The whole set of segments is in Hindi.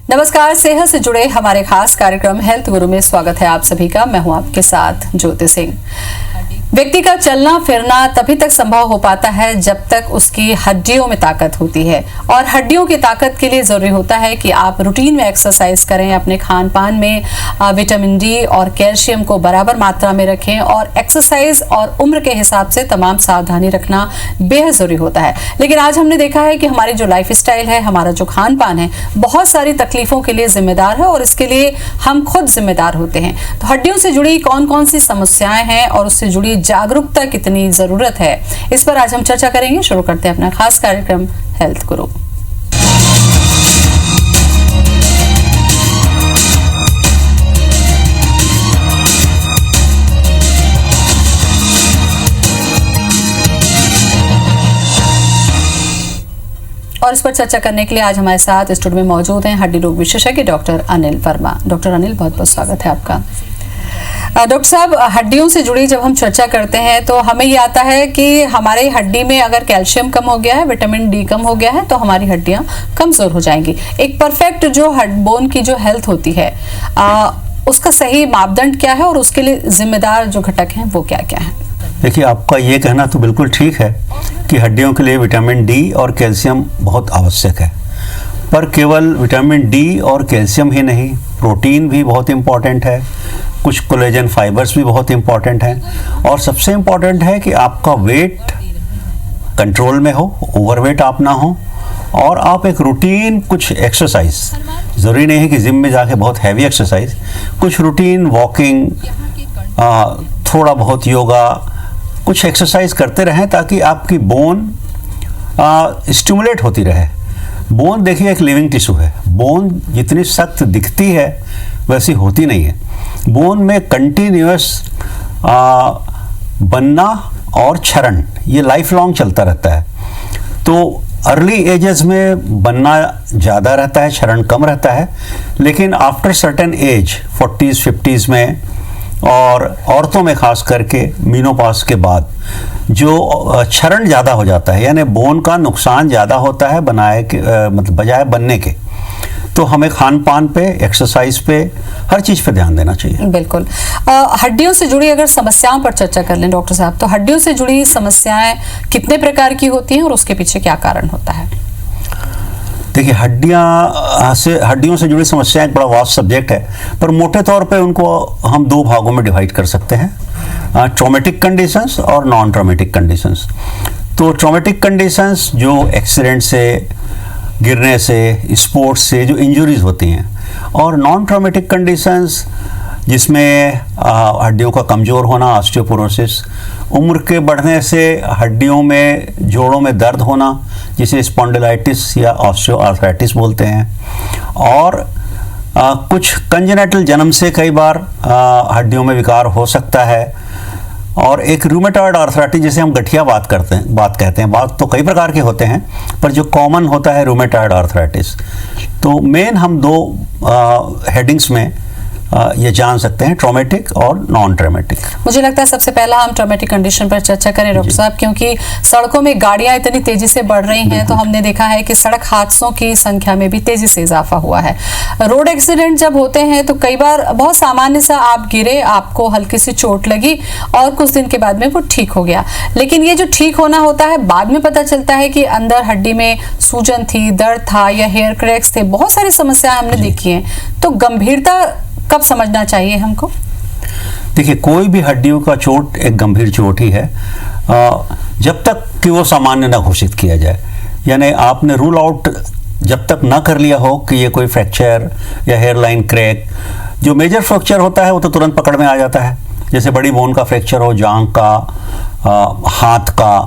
नमस्कार, सेहत से जुड़े हमारे खास कार्यक्रम हेल्थ गुरु में स्वागत है आप सभी का। मैं हूं आपके साथ ज्योति सिंह। व्यक्ति का चलना फिरना तभी तक संभव हो पाता है जब तक उसकी हड्डियों में ताकत होती है, और हड्डियों की ताकत के लिए जरूरी होता है कि आप रूटीन में एक्सरसाइज करें, अपने खान पान में विटामिन डी और कैल्शियम को बराबर मात्रा में रखें, और एक्सरसाइज और उम्र के हिसाब से तमाम सावधानी रखना बेहद जरूरी होता है। लेकिन आज हमने देखा है कि हमारी जो लाइफ स्टाइल है, हमारा जो खान पान है, बहुत सारी तकलीफों के लिए जिम्मेदार है और इसके लिए हम खुद जिम्मेदार होते हैं। तो हड्डियों से जुड़ी कौन कौन सी समस्याएं हैं और उससे जुड़ी जागरूकता कितनी जरूरत है, इस पर आज हम चर्चा करेंगे। शुरू करते हैं अपना खास कार्यक्रम हेल्थ गुरु। और इस पर चर्चा करने के लिए आज हमारे साथ स्टूडियो में मौजूद हैं हड्डी रोग विशेषज्ञ डॉक्टर अनिल वर्मा। डॉक्टर अनिल, बहुत बहुत स्वागत है आपका। डॉक्टर साहब, हड्डियों से जुड़ी जब हम चर्चा करते हैं तो हमें ये आता है कि हमारे हड्डी में अगर कैल्शियम कम हो गया है, विटामिन डी कम हो गया है, तो हमारी हड्डियां कमजोर हो जाएंगी। एक परफेक्ट जो बोन की जो हेल्थ होती है, उसका सही मापदंड क्या है और उसके लिए जिम्मेदार जो घटक हैं वो क्या क्या है? देखिए, आपका ये कहना तो बिल्कुल ठीक है कि हड्डियों के लिए विटामिन डी और कैल्शियम बहुत आवश्यक है, पर केवल विटामिन डी और कैल्शियम ही नहीं, प्रोटीन भी बहुत इम्पॉर्टेंट है, कुछ कोलेजन फाइबर्स भी बहुत इम्पॉर्टेंट हैं, और सबसे इम्पॉर्टेंट है कि आपका वेट कंट्रोल में हो, ओवरवेट आप ना हो, और आप एक रूटीन कुछ एक्सरसाइज, ज़रूरी नहीं है कि जिम में जाके बहुत हैवी एक्सरसाइज, कुछ रूटीन वॉकिंग, थोड़ा बहुत योगा, कुछ एक्सरसाइज करते रहें ताकि आपकी बोन स्टिमुलेट होती रहे। बोन देखिए एक लिविंग टिश्यू है। बोन जितनी सख्त दिखती है वैसी होती नहीं है। बोन में कंटिन्यूअस बनना और क्षरण ये लाइफ लॉन्ग चलता रहता है। तो अर्ली एजेस में बनना ज़्यादा रहता है, क्षरण कम रहता है, लेकिन after certain age 40s 50s में और औरतों में खास करके मीनोपॉज के बाद जो क्षरण ज़्यादा हो जाता है, यानी बोन का नुकसान ज़्यादा होता है मतलब बजाय बनने के। तो हमें खान पान पे, एक्सरसाइज पे, हर चीज़ पे ध्यान देना चाहिए। बिल्कुल। हड्डियों से जुड़ी अगर समस्याओं पर चर्चा कर लें डॉक्टर साहब, तो हड्डियों से जुड़ी समस्याएं कितने प्रकार की होती हैं और उसके पीछे क्या कारण होता है? देखिए, हड्डियों से जुड़ी समस्याएं एक बड़ा वास्ट सब्जेक्ट है, पर मोटे तौर पे उनको हम दो भागों में डिवाइड कर सकते हैं, ट्रॉमेटिक कंडीशंस और नॉन ट्रॉमेटिक कंडीशंस। तो ट्रॉमेटिक कंडीशंस जो एक्सीडेंट से, गिरने से, स्पोर्ट्स से जो इंजरीज होती हैं, और नॉन ट्रॉमेटिक कंडीशंस जिसमें हड्डियों का कमज़ोर होना, ऑस्टियोपोरोसिस, उम्र के बढ़ने से हड्डियों में, जोड़ों में दर्द होना जिसे स्पॉन्डिलाइटिस या ऑस्टियोआर्थराइटिस बोलते हैं, और कुछ कंजेनिटल जन्म से कई बार हड्डियों में विकार हो सकता है, और एक रूमेटॉइड आर्थराइटिस जिसे हम गठिया बात कहते हैं। बात तो कई प्रकार के होते हैं, पर जो कॉमन होता है रूमेटॉइड आर्थराइटिस। तो मेन हम दो हेडिंग्स में ये जान सकते हैं, ट्रॉमेटिक और नॉन ट्रॉमेटिक। मुझे लगता है सबसे पहला हम ट्रॉमेटिक कंडीशन पर चर्चा करें डॉक्टर साहब, क्योंकि सड़कों में गाड़ियां इतनी तेजी से बढ़ रही हैं, तो हमने देखा है कि सड़क हादसों की संख्या में भी तेजी से इजाफा हुआ है। रोड एक्सीडेंट जब होते हैं तो कई बार बहुत सामान्य सा आप गिरे, आपको हल्की सी चोट लगी और कुछ दिन के बाद में वो ठीक हो गया, लेकिन ये जो ठीक होना होता है, बाद में पता चलता है कि अंदर हड्डी में सूजन थी, दर्द था या हेयर क्रैक्स थे, बहुत सारी समस्याएं हमने देखी हैं। तो गंभीरता कब समझना चाहिए हमको? देखिए, कोई भी हड्डियों का चोट एक गंभीर चोट ही है जब तक कि वो सामान्य ना घोषित किया जाए। यानी आपने रूल आउट जब तक ना कर लिया हो कि ये कोई फ्रैक्चर या हेयरलाइन क्रैक, जो मेजर फ्रैक्चर होता है वो तो तुरंत पकड़ में आ जाता है, जैसे बड़ी बोन का फ्रैक्चर हो, जांघ का, हाथ का,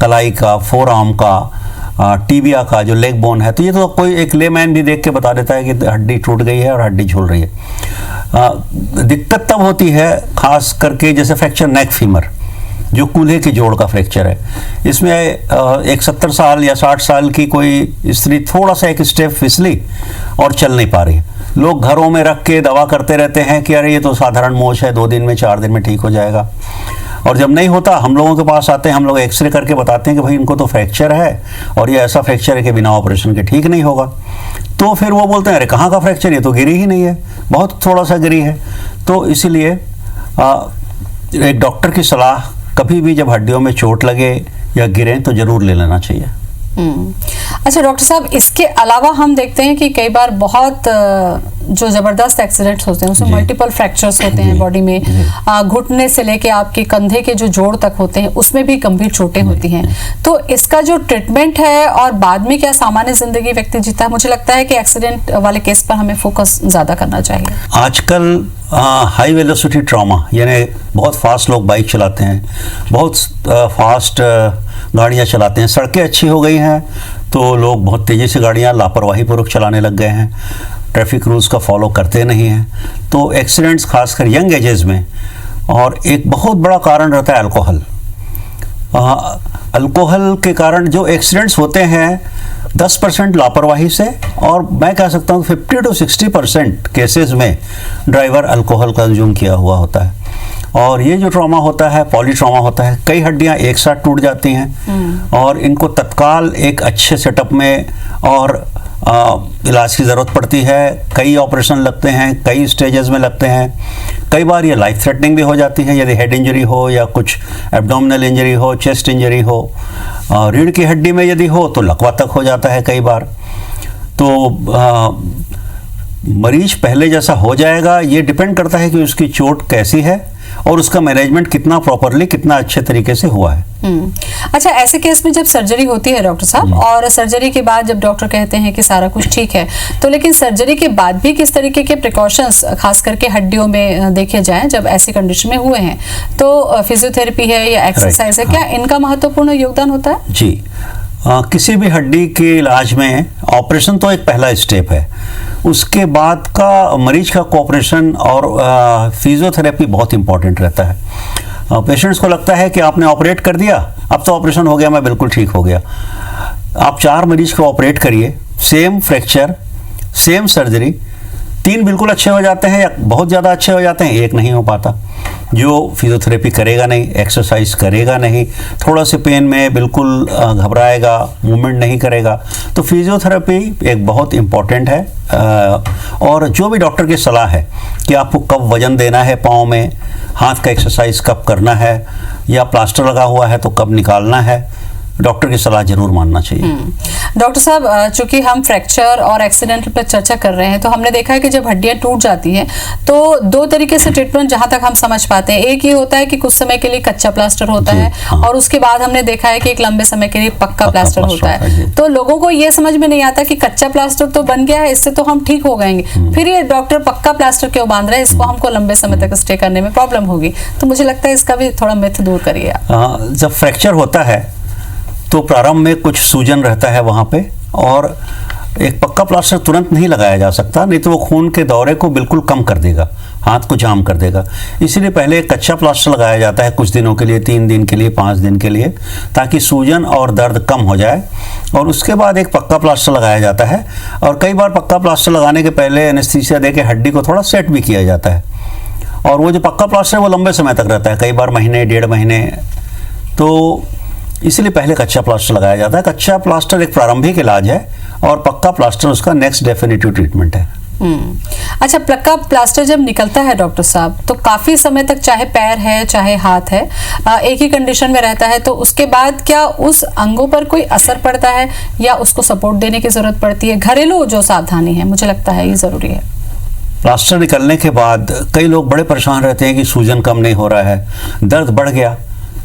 कलाई का, फोर आर्म का, टीबिया का जो लेग बोन है, तो ये तो कोई एक लेमैन भी देख के बता देता है कि हड्डी टूट गई है और हड्डी झूल रही है। दिक्कत तब होती है खास करके जैसे फ्रैक्चर नेक फीमर, जो कूल्हे की जोड़ का फ्रैक्चर है। इसमें एक 70 साल या 60 साल की कोई स्त्री थोड़ा सा एक स्टेप फिसली और चल नहीं पा रही, लोग घरों में रख के दवा करते रहते हैं कि अरे ये तो साधारण मोच है, 2 दिन में 4 दिन में ठीक हो जाएगा। और जब नहीं होता हम लोगों के पास आते हैं, हम लोग एक्सरे करके बताते हैं कि भाई इनको तो फ्रैक्चर है और ये ऐसा फ्रैक्चर है कि बिना ऑपरेशन के ठीक नहीं होगा। तो फिर वो बोलते हैं अरे कहाँ का फ्रैक्चर, ये तो गिरी ही नहीं है, बहुत थोड़ा सा गिरी है। तो इसीलिए एक डॉक्टर की सलाह कभी भी जब हड्डियों में चोट लगे या गिरें तो जरूर ले लेना चाहिए। अच्छा डॉक्टर साहब, इसके अलावा हम देखते हैं कि कई बार बहुत जो जबरदस्त एक्सीडेंट्स होते हैं उसमें मल्टीपल फ्रैक्चर्स होते हैं बॉडी में, घुटने से लेके आपके कंधे के जो जोड़ तक होते हैं उसमें भी गंभीर चोटें होती हैं। तो इसका जो ट्रीटमेंट है और बाद में क्या सामान्य जिंदगी व्यक्ति जीता है, मुझे लगता है कि एक्सीडेंट वाले केस पर हमें फोकस ज्यादा करना चाहिए। आजकल हाई वेलोसिटी ट्रॉमा, यानी बहुत फास्ट लोग बाइक चलाते हैं, बहुत फास्ट गाड़ियाँ चलाते हैं, सड़कें अच्छी हो गई हैं तो लोग बहुत तेज़ी से गाड़ियाँ लापरवाही पूर्वक चलाने लग गए हैं, ट्रैफिक रूल्स का फॉलो करते नहीं हैं, तो एक्सीडेंट्स खासकर यंग एजेस में। और एक बहुत बड़ा कारण रहता है अल्कोहल। अल्कोहल के कारण जो एक्सीडेंट्स होते हैं 10% लापरवाही से, और मैं कह सकता हूँ 50 to 60% केसेस में ड्राइवर अल्कोहल कंज्यूम किया हुआ होता है। और ये जो ट्रॉमा होता है पॉली ट्रॉमा होता है, कई हड्डियाँ एक साथ टूट जाती हैं और इनको तत्काल एक अच्छे सेटअप में और इलाज की ज़रूरत पड़ती है। कई ऑपरेशन लगते हैं, कई स्टेजेस में लगते हैं, कई बार ये लाइफ थ्रेटनिंग भी हो जाती है यदि हेड इंजरी हो या कुछ एब्डोमिनल इंजरी हो, चेस्ट इंजरी हो। रीढ़ की हड्डी में यदि हो तो लकवा तक हो जाता है कई बार। तो मरीज पहले जैसा हो जाएगा, ये डिपेंड करता है कि उसकी चोट कैसी है और उसका मैनेजमेंट कितना प्रॉपरली, कितना अच्छे तरीके से हुआ है। अच्छा, ऐसे केस में जब सर्जरी होती है डॉक्टर साहब, और सर्जरी के बाद जब डॉक्टर कहते हैं कि सारा कुछ ठीक है, तो लेकिन सर्जरी के बाद भी किस तरीके के प्रिकॉशंस खास करके हड्डियों में देखे जाएं जब ऐसी कंडीशन में हुए हैं, तो फिजियोथेरेपी है या एक्सरसाइज है, क्या इनका महत्वपूर्ण योगदान होता है? जी, किसी भी हड्डी के इलाज में ऑपरेशन तो एक पहला स्टेप है, उसके बाद का मरीज का कोऑपरेशन और फिजियोथेरेपी बहुत इंपॉर्टेंट रहता है। पेशेंट्स को लगता है कि आपने ऑपरेट कर दिया, अब तो ऑपरेशन हो गया, मैं बिल्कुल ठीक हो गया। आप 4 मरीज को ऑपरेट करिए, सेम फ्रैक्चर, सेम सर्जरी, 3 बिल्कुल अच्छे हो जाते हैं या बहुत ज़्यादा अच्छे हो जाते हैं, 1 नहीं हो पाता। जो फिजियोथेरेपी करेगा नहीं, एक्सरसाइज करेगा नहीं, थोड़ा से पेन में बिल्कुल घबराएगा, मूवमेंट नहीं करेगा, तो फिजियोथेरेपी एक बहुत इम्पॉर्टेंट है। और जो भी डॉक्टर की सलाह है कि आपको कब वजन देना है पाँव में, हाथ का एक्सरसाइज कब करना है, या प्लास्टर लगा हुआ है तो कब निकालना है, डॉक्टर की सलाह जरूर मानना चाहिए। डॉक्टर साहब, चूंकि हम फ्रैक्चर और एक्सीडेंट पर चर्चा कर रहे हैं, तो हमने देखा है कि जब हड्डियां टूट जाती हैं तो 2 तरीके से ट्रीटमेंट जहां तक हम समझ पाते हैं। एक ये होता है कि कुछ समय के लिए कच्चा प्लास्टर होता है, और उसके बाद हमने देखा है कि एक लंबे समय के लिए पक्का प्लास्टर होता है। तो लोगों को ये समझ में नहीं आता कि कच्चा प्लास्टर तो बन गया है, इससे तो हम ठीक हो गएंगे, फिर ये डॉक्टर पक्का प्लास्टर क्यों बांध रहे हैं, इसको हमको लंबे समय तक स्टे करने में प्रॉब्लम होगी। तो मुझे लगता है इसका भी थोड़ा मिथ दूर करिए। जब फ्रैक्चर होता है तो प्रारंभ में कुछ सूजन रहता है वहाँ पे, और एक पक्का प्लास्टर तुरंत नहीं लगाया जा सकता, नहीं तो वो खून के दौरे को बिल्कुल कम कर देगा, हाथ को जाम कर देगा। इसीलिए पहले एक कच्चा प्लास्टर लगाया जाता है कुछ दिनों के लिए, 3 दिन के लिए, 5 दिन के लिए, ताकि सूजन और दर्द कम हो जाए, और उसके बाद एक पक्का प्लास्टर लगाया जाता है। और कई बार पक्का प्लास्टर लगाने के पहले एनेस्थीसिया दे के हड्डी को थोड़ा सेट भी किया जाता है, और वो जो पक्का प्लास्टर है वो लंबे समय तक रहता है, कई बार महीने, 1.5 महीने। तो इसलिए पहले कच्चा प्लास्टर लगाया जाता है। कच्चा प्लास्टर एक प्रारंभिक इलाज है और पक्का प्लास्टर उसका नेक्स्ट डेफिनेटिव ट्रीटमेंट है। अच्छा, पक्का प्लास्टर जब निकलता है डॉक्टर साहब, तो काफी समय तक चाहे पैर है चाहे हाथ है एक ही कंडीशन में रहता है, तो उसके बाद क्या उस अंगों पर कोई असर पड़ता है या उसको सपोर्ट देने की जरूरत पड़ती है? घरेलू जो सावधानी है मुझे लगता है ये जरूरी है। प्लास्टर निकलने के बाद कई लोग बड़े परेशान रहते हैं कि सूजन कम नहीं हो रहा है, दर्द बढ़ गया।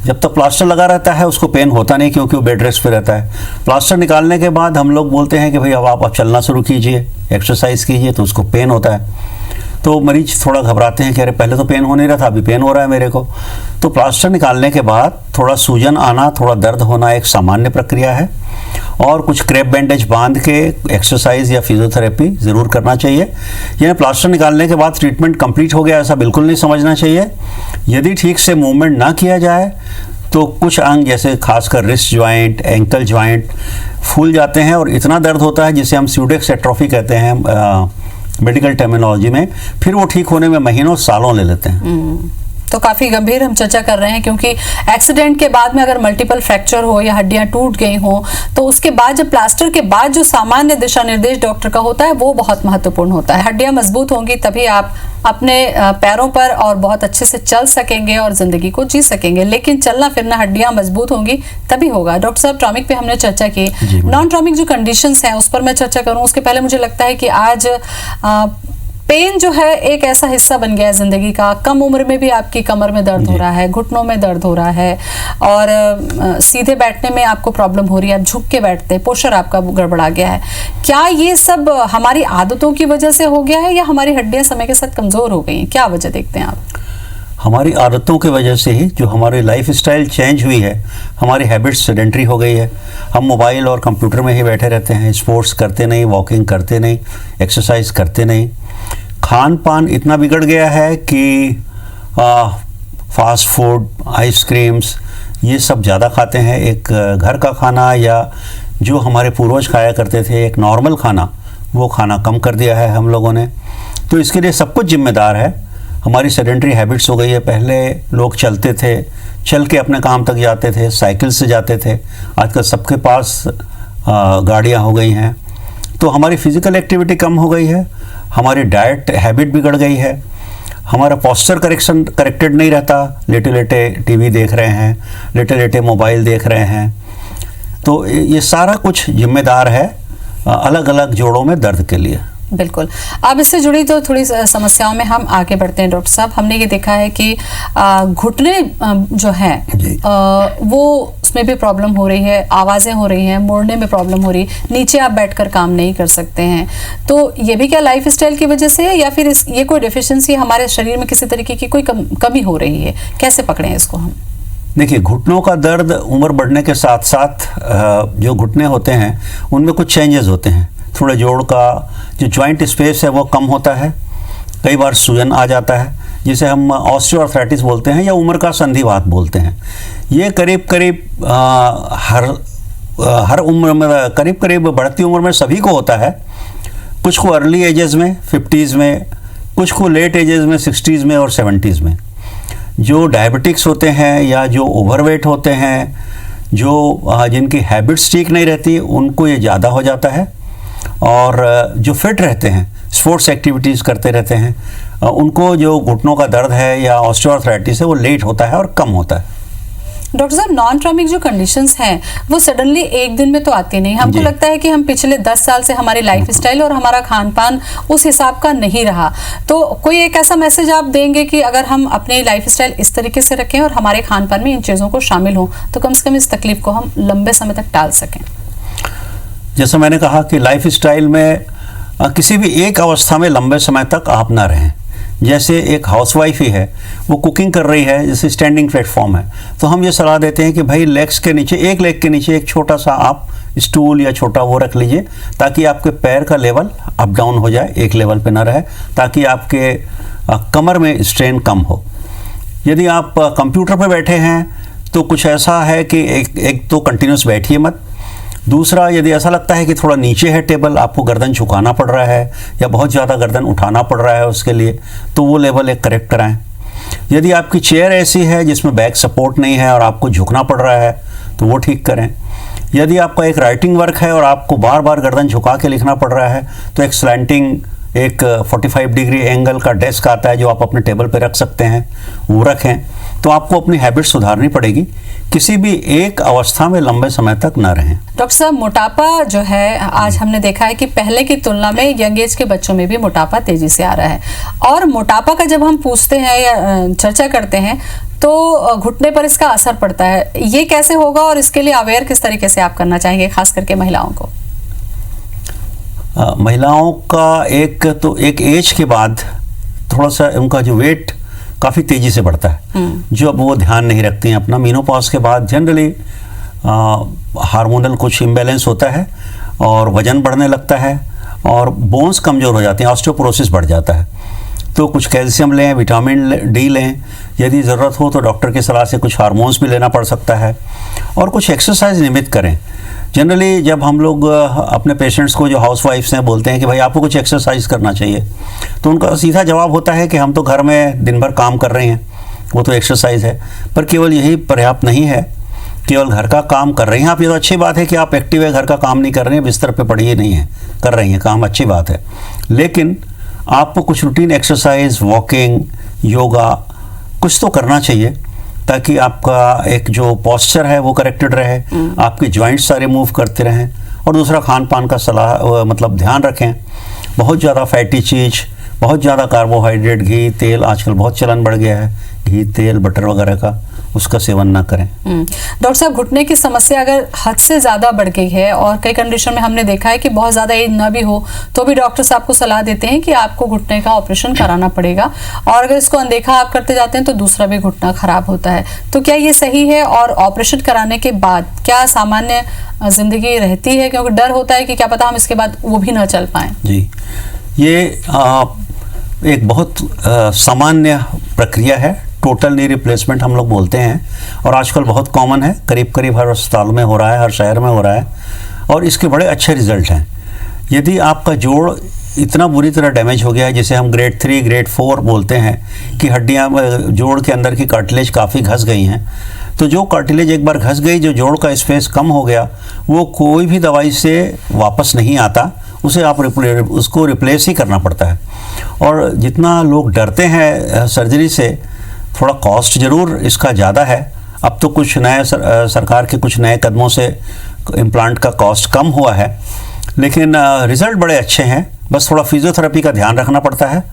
जब तक प्लास्टर लगा रहता है उसको पेन होता नहीं, क्योंकि वो बेड रेस्ट पे रहता है। प्लास्टर निकालने के बाद हम लोग बोलते हैं कि भाई अब आप चलना शुरू कीजिए, एक्सरसाइज कीजिए, तो उसको पेन होता है। तो मरीज थोड़ा घबराते हैं कि अरे पहले तो पेन हो नहीं रहा था, अभी पेन हो रहा है मेरे को। तो प्लास्टर निकालने के बाद थोड़ा सूजन आना, थोड़ा दर्द होना एक सामान्य प्रक्रिया है, और कुछ क्रेप बैंडेज बांध के एक्सरसाइज या फिजियोथेरेपी ज़रूर करना चाहिए। यानी प्लास्टर निकालने के बाद ट्रीटमेंट कंप्लीट हो गया ऐसा बिल्कुल नहीं समझना चाहिए। यदि ठीक से मूवमेंट ना किया जाए तो कुछ अंग जैसे खासकर रिस्ट ज्वाइंट, एंकल ज्वाइंट फूल जाते हैं और इतना दर्द होता है जिसे हम स्यूडेक्स एट्रोफी कहते हैं मेडिकल टर्मिनोलॉजी में, फिर वो ठीक होने में महीनों सालों ले लेते हैं। तो काफी गंभीर हम चर्चा कर रहे हैं, क्योंकि एक्सीडेंट के बाद में अगर मल्टीपल फ्रैक्चर हो या हड्डियां टूट गई हो, तो उसके बाद जब प्लास्टर के बाद जो सामान्य दिशा निर्देश डॉक्टर का होता है वो बहुत महत्वपूर्ण होता है। हड्डियां मजबूत होंगी तभी आप अपने पैरों पर और बहुत अच्छे से चल सकेंगे और जिंदगी को जी सकेंगे। लेकिन चलना फिरना हड्डियां मजबूत होंगी तभी होगा। डॉक्टर साहब, ट्रॉमिक पे हमने चर्चा की, नॉन ट्रॉमिक जो कंडीशंस हैं उस पर मैं चर्चा करूं उसके पहले मुझे लगता है कि आज पेन जो है एक ऐसा हिस्सा बन गया है जिंदगी का। कम उम्र में भी आपकी कमर में दर्द हो रहा है, घुटनों में दर्द हो रहा है, और सीधे बैठने में आपको प्रॉब्लम हो रही है, आप झुक के बैठते हैं, पोस्चर आपका गड़बड़ा गया है। क्या ये सब हमारी आदतों की वजह से हो गया है या हमारी हड्डियां समय के साथ कमजोर हो गई हैं? क्या वजह देखते हैं आप? हमारी आदतों की वजह से ही, जो हमारी लाइफ स्टाइल चेंज हुई है, हमारी हैबिट्स सेडेंट्री हो गई है। हम मोबाइल और कंप्यूटर में ही बैठे रहते हैं, स्पोर्ट्स करते नहीं, वॉकिंग करते नहीं, एक्सरसाइज करते नहीं। खान पान इतना बिगड़ गया है कि फास्ट फूड, आइसक्रीम्स, ये सब ज़्यादा खाते हैं। एक घर का खाना या जो हमारे पूर्वज खाया करते थे, एक नॉर्मल खाना, वो खाना कम कर दिया है हम लोगों ने। तो इसके लिए सब कुछ जिम्मेदार है। हमारी सेडेंट्री हैबिट्स हो गई है। पहले लोग चलते थे, चल के अपने काम तक जाते थे, साइकिल से जाते थे। आजकल सबके पास गाड़ियाँ हो गई हैं, तो हमारी फिज़िकल एक्टिविटी कम हो गई है, हमारी डाइट हैबिट बिगड़ गई है, हमारा पोस्चर करेक्टेड नहीं रहता। लेटे लेटे टीवी देख रहे हैं, लेटे लेटे मोबाइल देख रहे हैं। तो ये सारा कुछ जिम्मेदार है अलग अलग जोड़ों में दर्द के लिए। बिल्कुल। अब इससे जुड़ी तो थोड़ी समस्याओं में हम आगे बढ़ते हैं डॉक्टर साहब। हमने ये देखा है कि घुटने जो हैं वो उसमें भी प्रॉब्लम हो रही है, आवाज़ें हो रही हैं, मुड़ने में प्रॉब्लम हो रही है, नीचे आप बैठकर काम नहीं कर सकते हैं। तो ये भी क्या लाइफ स्टाइल की वजह से है या फिर ये कोई डेफिशिएंसी हमारे शरीर में किसी तरीके की कोई कमी हो रही है? कैसे पकड़ें इसको हम? देखिए, घुटनों का दर्द उम्र बढ़ने के साथ साथ जो घुटने होते हैं उनमें कुछ चेंजेस होते हैं। थोड़ा जोड़ का जो जॉइंट स्पेस है वो कम होता है, कई बार सूजन आ जाता है, जिसे हम ऑस्टियोआर्थराइटिस बोलते हैं या उम्र का संधिवात बोलते हैं। ये करीब करीब हर उम्र में, करीब करीब बढ़ती उम्र में सभी को होता है। कुछ को अर्ली एजेस में 50s में, कुछ को लेट एजेस में 60s में और 70s में। जो डायबिटिक्स होते हैं या जो ओवरवेट होते हैं, जो जिनकी हैबिट्स ठीक नहीं रहती, उनको ये ज़्यादा हो जाता है। और जो फिट रहते हैं, स्पोर्ट्स एक्टिविटीज़ करते रहते हैं, उनको जो घुटनों का दर्द है या ऑस्टियोआर्थराइटिस है वो लेट होता है और कम होता है। डॉक्टर साहब, नॉन ट्रॉमिक जो कंडीशंस हैं वो सडनली एक दिन में तो आती नहीं। हमको लगता है कि हम पिछले 10 साल से हमारी लाइफ स्टाइल और हमारा खान पान उस हिसाब का नहीं रहा। तो कोई एक ऐसा मैसेज आप देंगे कि अगर हम अपनी लाइफ स्टाइल इस तरीके से रखें और हमारे खान पान में इन चीज़ों को शामिल हों तो कम से कम इस तकलीफ को हम लंबे समय तक टाल सकें? जैसा मैंने कहा कि लाइफ स्टाइल में किसी भी एक अवस्था में लंबे समय तक आप ना रहें। जैसे एक हाउसवाइफ ही है, वो कुकिंग कर रही है, जैसे स्टैंडिंग प्लेटफॉर्म है, तो हम ये सलाह देते हैं कि भाई लेग्स के नीचे, एक लेग के नीचे एक छोटा सा आप स्टूल या छोटा वो रख लीजिए, ताकि आपके पैर का लेवल अप डाउन हो जाए, एक लेवल पे ना रहे, ताकि आपके कमर में स्ट्रेन कम हो। यदि आप कंप्यूटर पे बैठे हैं तो कुछ ऐसा है कि एक तो कंटिन्यूस बैठिए मत। दूसरा, यदि ऐसा लगता है कि थोड़ा नीचे है टेबल, आपको गर्दन झुकाना पड़ रहा है या बहुत ज़्यादा गर्दन उठाना पड़ रहा है उसके लिए, तो वो लेवल एक करेक्ट कराएं। यदि आपकी चेयर ऐसी है जिसमें बैक सपोर्ट नहीं है और आपको झुकना पड़ रहा है तो वो ठीक करें। यदि आपका एक राइटिंग वर्क है और आपको बार बार गर्दन झुका के लिखना पड़ रहा है तो एक स्लैंटिंग, एक 45 डिग्री एंगल का डेस्क आता है जो आप अपने टेबल पे रख सकते हैं, वो रखें। तो आपको अपनी हैबिट सुधारनी पड़ेगी, किसी भी एक अवस्था में लंबे समय तक न रहें। डॉक्टर साहब, मोटापा जो है आज हमने देखा है कि पहले की तुलना में यंग एज के बच्चों में भी मोटापा तेजी से आ रहा है। और मोटापा का जब हम पूछते हैं या चर्चा करते हैं तो घुटने पर इसका असर पड़ता है। ये कैसे होगा और इसके लिए अवेयर किस तरीके से आप करना चाहेंगे, खास करके महिलाओं को? महिलाओं का एक एज के बाद थोड़ा सा उनका जो वेट काफ़ी तेज़ी से बढ़ता है, जो अब वो ध्यान नहीं रखती हैं अपना। मेनोपॉज के बाद जनरली हार्मोनल कुछ इम्बैलेंस होता है और वज़न बढ़ने लगता है और बोन्स कमज़ोर हो जाती हैं, ऑस्टियोपोरोसिस बढ़ जाता है। तो कुछ कैल्शियम लें, विटामिन डी लें, यदि ज़रूरत हो तो डॉक्टर की सलाह से कुछ हार्मोन्स भी लेना पड़ सकता है, और कुछ एक्सरसाइज नियमित करें। जनरली जब हम लोग अपने पेशेंट्स को, जो हाउसवाइफ्स हैं, बोलते हैं कि भाई आपको कुछ एक्सरसाइज करना चाहिए, तो उनका सीधा जवाब होता है कि हम तो घर में दिन भर काम कर रहे हैं, वो तो एक्सरसाइज है। पर केवल यही पर्याप्त नहीं है, केवल घर का काम कर रही हैं आप, ये तो अच्छी बात है कि आप एक्टिव है, घर का काम नहीं कर रही हैं, बिस्तर पे पड़ी ही नहीं है, कर रही हैं काम, अच्छी बात है। लेकिन आपको कुछ रूटीन एक्सरसाइज, वॉकिंग, योगा कुछ तो करना चाहिए, ताकि आपका एक जो पोस्चर है वो करेक्टेड रहे, आपके जॉइंट्स सारे मूव करते रहें। और दूसरा, खान पान का सलाह मतलब ध्यान रखें। बहुत ज़्यादा फैटी चीज़, बहुत ज़्यादा कार्बोहाइड्रेट, घी, तेल, आजकल बहुत चलन बढ़ गया है, घी, तेल, बटर वगैरह का, उसका सेवन ना करें। डॉक्टर साहब, घुटने की समस्या अगर हद से ज़्यादा बढ़ गई है, और कई कंडीशन में हमने देखा है कि बहुत ज़्यादा एज ना भी हो तो भी डॉक्टर साहब को सलाह देते हैं कि आपको घुटने का ऑपरेशन कराना पड़ेगा, और अगर इसको अनदेखा आप करते जाते हैं तो दूसरा भी घुटना खराब होता है। तो क्या ये सही है? और ऑपरेशन कराने के बाद क्या सामान्य जिंदगी रहती है? क्योंकि डर होता है कि क्या पता हम इसके बाद वो भी ना चल पाएं। जी, ये एक बहुत सामान्य प्रक्रिया है, टोटल नी रिप्लेसमेंट हम लोग बोलते हैं, और आजकल बहुत कॉमन है, करीब करीब हर अस्पताल में हो रहा है, हर शहर में हो रहा है, और इसके बड़े अच्छे रिजल्ट हैं। यदि आपका जोड़ इतना बुरी तरह डैमेज हो गया है, जिसे हम ग्रेड 3, ग्रेड 4 बोलते हैं, कि हड्डियाँ, जोड़ के अंदर की कार्टिलेज काफ़ी घस गई हैं, तो जो कार्टिलेज एक बार घस गई, जो जोड़ का स्पेस कम हो गया, वो कोई भी दवाई से वापस नहीं आता, उसे आप उसको रिप्लेस ही करना पड़ता है। और जितना लोग डरते हैं सर्जरी से, थोड़ा कॉस्ट ज़रूर इसका ज़्यादा है। अब तो कुछ नए सरकार के कुछ नए कदमों से इम्प्लांट का कॉस्ट कम हुआ है, लेकिन रिज़ल्ट बड़े अच्छे हैं। बस थोड़ा फिजियोथेरेपी का ध्यान रखना पड़ता है,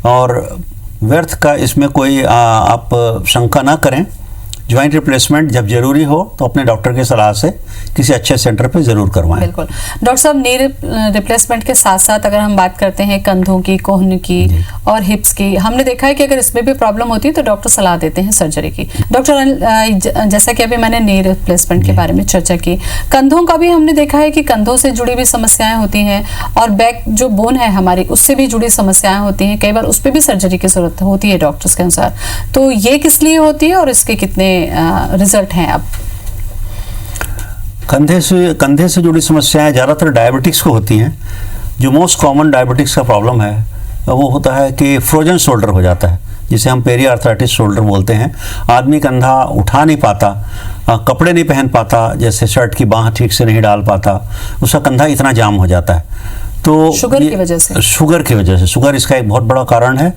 और व्यर्थ का इसमें कोई आप शंका ना करें। ज्वाइंट रिप्लेसमेंट जब जरूरी हो तो अपने डॉक्टर की सलाह से किसी अच्छे सेंटर पे जरूर करवाएं। बिल्कुल। डॉक्टर साहब, नी रिप्लेसमेंट के साथ साथ अगर हम बात करते हैं कंधों की, कोहनी की और हिप्स की, हमने देखा है कि अगर इसमें भी प्रॉब्लम होती है तो डॉक्टर सलाह देते हैं सर्जरी की। डॉक्टर, जैसा कि अभी मैंने नी रिप्लेसमेंट के बारे में चर्चा की, कंधों का भी हमने देखा है कि कंधों से जुड़ी भी समस्याएं होती हैं, और बैक जो बोन है हमारी, उससे भी जुड़ी समस्याएं होती हैं, कई बार उस पर भी सर्जरी की जरूरत होती है डॉक्टर्स के अनुसार। तो ये किस लिए होती है और इसके कितने रिजल्ट हैं? अब कंधे से जुड़ी समस्याएं ज़्यादातर डायबिटिक्स को होती हैं। जो मोस्ट कॉमन डायबिटिक्स का प्रॉब्लम है वो होता है कि फ्रोजन शोल्डर हो जाता है, जिसे हम पेरी आर्थराइटिस शोल्डर बोलते हैं। आदमी कंधा उठा नहीं पाता, कपड़े नहीं पहन पाता, जैसे शर्ट की बाँह ठीक से नहीं डाल पाता, उसका कंधा इतना जाम हो जाता है। तो शुगर की वजह से, शुगर इसका एक बहुत बड़ा कारण है।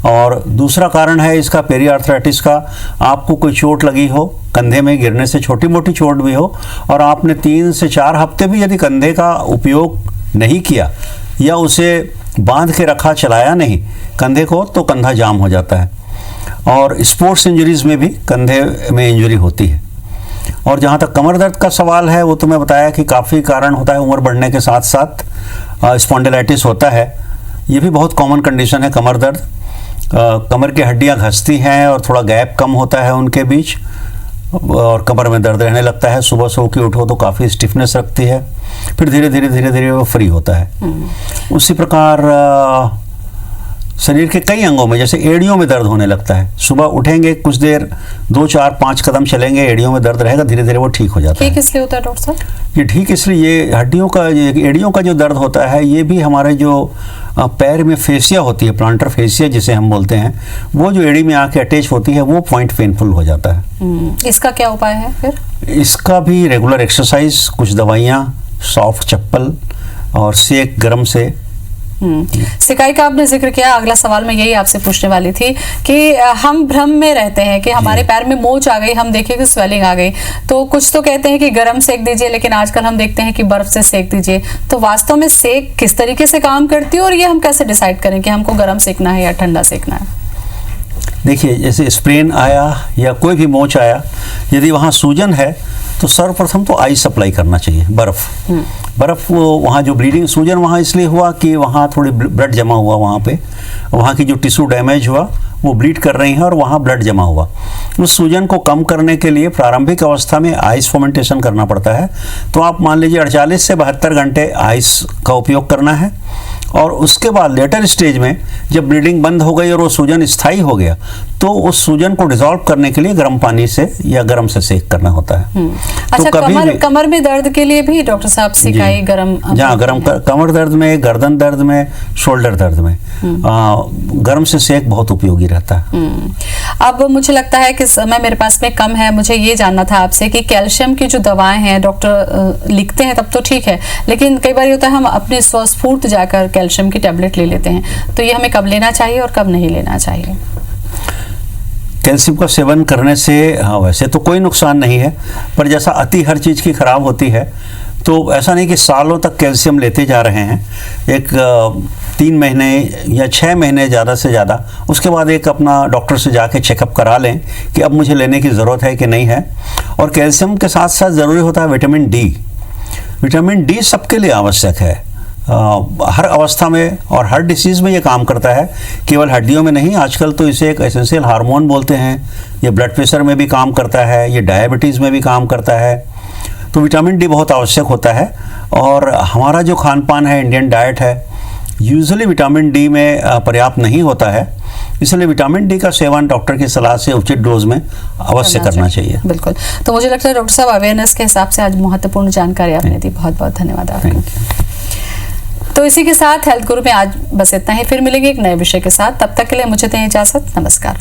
और दूसरा कारण है इसका पेरी आर्थराइटिस का, आपको कोई चोट लगी हो, कंधे में गिरने से छोटी मोटी चोट भी हो, और आपने 3 से 4 हफ्ते भी यदि कंधे का उपयोग नहीं किया या उसे बांध के रखा, चलाया नहीं कंधे को, तो कंधा जाम हो जाता है। और स्पोर्ट्स इंजरीज में भी कंधे में इंजरी होती है। और जहाँ तक कमर दर्द का सवाल है, वो तो मैं बताया कि काफ़ी कारण होता है, उम्र बढ़ने के साथ साथ स्पॉन्डिलाइटिस होता है, ये भी बहुत कॉमन कंडीशन है कमर दर्द। कमर की हड्डियाँ घसती हैं और थोड़ा गैप कम होता है उनके बीच, और कमर में दर्द रहने लगता है। सुबह सो के उठो तो काफ़ी स्टिफनेस रखती है, फिर धीरे धीरे वो फ्री होता है। उसी प्रकार शरीर के कई अंगों में, जैसे एड़ियों में दर्द होने लगता है। सुबह उठेंगे, कुछ देर 2, 4, 5 कदम चलेंगे, एड़ियों में दर्द रहेगा, धीरे धीरे वो ठीक हो जाता है। ठीक इसलिए होता है डॉक्टर साहब? ये ठीक इसलिए, ये हड्डियों का, एड़ियों का जो दर्द होता है, ये भी हमारे जो पैर में फेसिया होती है, प्लांटर फेसिया जिसे हम बोलते हैं, वो जो एड़ी में आके अटैच होती है, वो पॉइंट पेनफुल हो जाता है। इसका क्या उपाय है फिर? इसका भी रेगुलर एक्सरसाइज, कुछ दवाइयाँ, सॉफ्ट चप्पल और सेक गरम से। सिकाई का आपने जिक्र किया, अगला सवाल मैं यही आपसे पूछने वाली थी कि हम भ्रम में रहते हैं कि हमारे पैर में मोच आ गई, हम देखें कि स्वेलिंग आ गई, तो कुछ तो कहते हैं कि गरम सेक दीजिए, लेकिन आजकल हम देखते हैं कि बर्फ से सेक दीजिए। तो वास्तव में सेक किस तरीके से काम करती है, और ये हम कैसे डिसाइड करें कि हमको गरम सेकना है या ठंडा सेकना है? देखिए, जैसे स्प्रेन आया या कोई भी मोच आया, यदि वहाँ सूजन है तो सर्वप्रथम तो आइस अप्लाई करना चाहिए, बर्फ़। वो वहाँ जो ब्लीडिंग, सूजन वहाँ इसलिए हुआ कि वहाँ थोड़ी ब्लड जमा हुआ, वहाँ की जो टिश्यू डैमेज हुआ वो ब्लीड कर रही है और वहाँ ब्लड जमा हुआ। उस सूजन को कम करने के लिए प्रारंभिक अवस्था में आइस फर्मेंटेशन करना पड़ता है। तो आप मान लीजिए 48 से 72 घंटे आइस का उपयोग करना है, और उसके बाद लेटर स्टेज में जब ब्लीडिंग बंद हो गई और वो सूजन स्थायी हो गया, तो उस सूजन को डिसॉल्व करने के लिए गर्म पानी से या गर्म से सेक करना होता है। अच्छा, कमर में दर्द के लिए भी डॉक्टर साहब सिकाई गर्म? जहाँ गर्म कमर दर्द में, गर्दन दर्द में, शोल्डर दर्द में गर्म से सेक बहुत उपयोगी रहता है। अब मुझे लगता है कि समय मेरे पास में कम है, मुझे ये जानना था आपसे कि कैल्शियम की जो दवाएं हैं डॉक्टर लिखते हैं तब तो ठीक है, लेकिन कई बार होता है हम अपने स्वस्फूर्त जाकर कैल्शियम की टैबलेट ले लेते हैं, तो ये हमें कब लेना चाहिए और कब नहीं लेना चाहिए? कैल्शियम का सेवन करने से वैसे तो कोई नुकसान नहीं है, पर जैसा अति हर चीज़ की खराब होती है, तो ऐसा नहीं कि सालों तक कैल्शियम लेते जा रहे हैं। एक 3 महीने या 6 महीने ज़्यादा से ज़्यादा, उसके बाद एक अपना डॉक्टर से जाके चेकअप करा लें कि अब मुझे लेने की ज़रूरत है कि नहीं है। और कैल्शियम के साथ साथ ज़रूरी होता है विटामिन डी। विटामिन डी सबके लिए आवश्यक है, हर अवस्था में और हर डिसीज़ में ये काम करता है, केवल हड्डियों में नहीं। आजकल तो इसे एक एसेंशियल हार्मोन बोलते हैं। ये ब्लड प्रेशर में भी काम करता है, ये डायबिटीज़ में भी काम करता है। तो विटामिन डी बहुत आवश्यक होता है। और हमारा जो खान पान है, इंडियन डाइट है, यूजुअली विटामिन डी में पर्याप्त नहीं होता है, इसलिए विटामिन डी का सेवन डॉक्टर की सलाह से उचित डोज में अवश्य करना चाहिए। बिल्कुल। तो मुझे लगता है डॉक्टर साहब अवेयरनेस के हिसाब से आज महत्वपूर्ण जानकारी आपने दी, बहुत बहुत धन्यवाद आपका। तो इसी के साथ हेल्थ गुरु में आज बस इतना ही, फिर मिलेंगे एक नए विषय के साथ। तब तक के लिए मुझे दें इजाजत, नमस्कार।